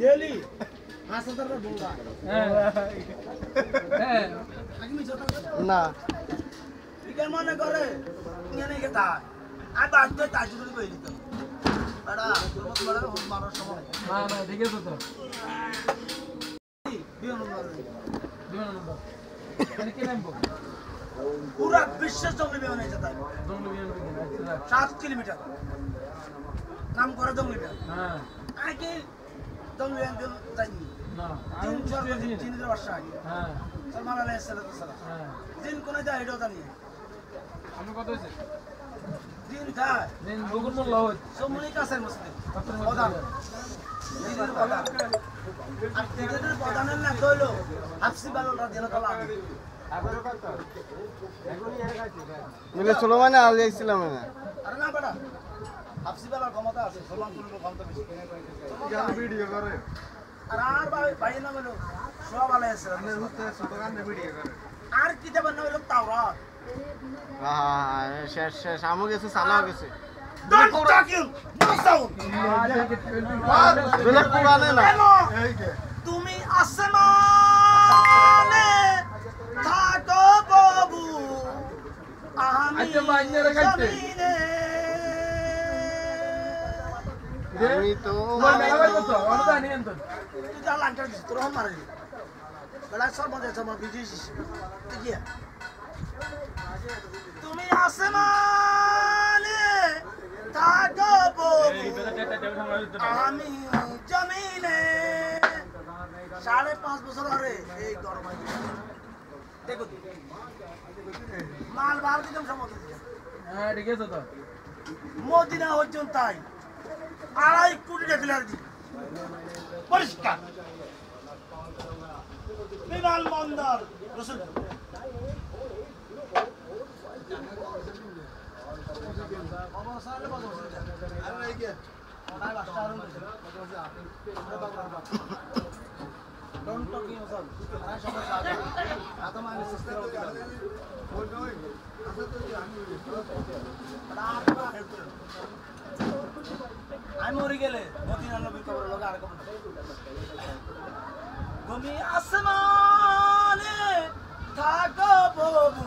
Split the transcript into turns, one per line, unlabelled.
daily 5000 টাকা বলবা হ্যাঁ না ঠিক মনে করে এনে গেতা আর বাড়তে তাজু করে কই দিত আড়া তোমার বড় মারার সময় না না ঠিক আছে তো বিয়ে নম্বর মানে কি নাম পুরা বিশ্ব জঙ্গলি বিয়ে হয়েছে তাই জঙ্গলি বিয়ে 7 কিলোমিটার নাম করে জঙ্গলি বিয়ে হ্যাঁ আগে জঙ্গলি বিয়ে যাইনি না তিন চার দিন বর্ষা আগে হ্যাঁ সালমান আলাইহিস সালাম হ্যাঁ দিন কোন যায় এটাও জানি আপনি কত হইছে দিন যায় দিন বগুর মোল্লা হয় সমনি কাছে মুসলিম প্রধান দিনের প্রধান আর দিনের প্রধানের নাম কইলো হাফসি বালুল রাদিয়াল্লাহু তাআলা মিলে সুলেমান আলাইহিসসালাম না আরে না বড়া হাফসি বালার ক্ষমতা আছে সুলেমান কোন ক্ষমতা বেশি কেন ভিডিও করে আর ভাই নাম হলো সোহাব আলাইহিসসালাম এর হতে সুতরাং ভিডিও করে আর কি দেব নাম হলো তাওরাত শেষ শেষ আমও গেছে সালাও গেছে তুমি আসমানে থাকো বাবু আমি জমিনে আমি তো তুই যা লাঙ্কা দিস তোর হম মারে বলা সব মজা সব বিজিস ঠিক আছে তুমি আসমানে থাকো বাবু আমি জমিনে 5.5 বছর ধরে এই গরম দেখো মাল বার দিলাম সমস্ত হ্যাঁ ঠিক আছে তো মদিনা হচ্ছেন তাই 2.5 কোটি টাকা ফেলার দি পরিষ্কার বিমাল মন্দার রসুল আমি মরে গেলে মদিনা নবীর কবর লোক আর কবর তুমি আসমানে থাকো বাবু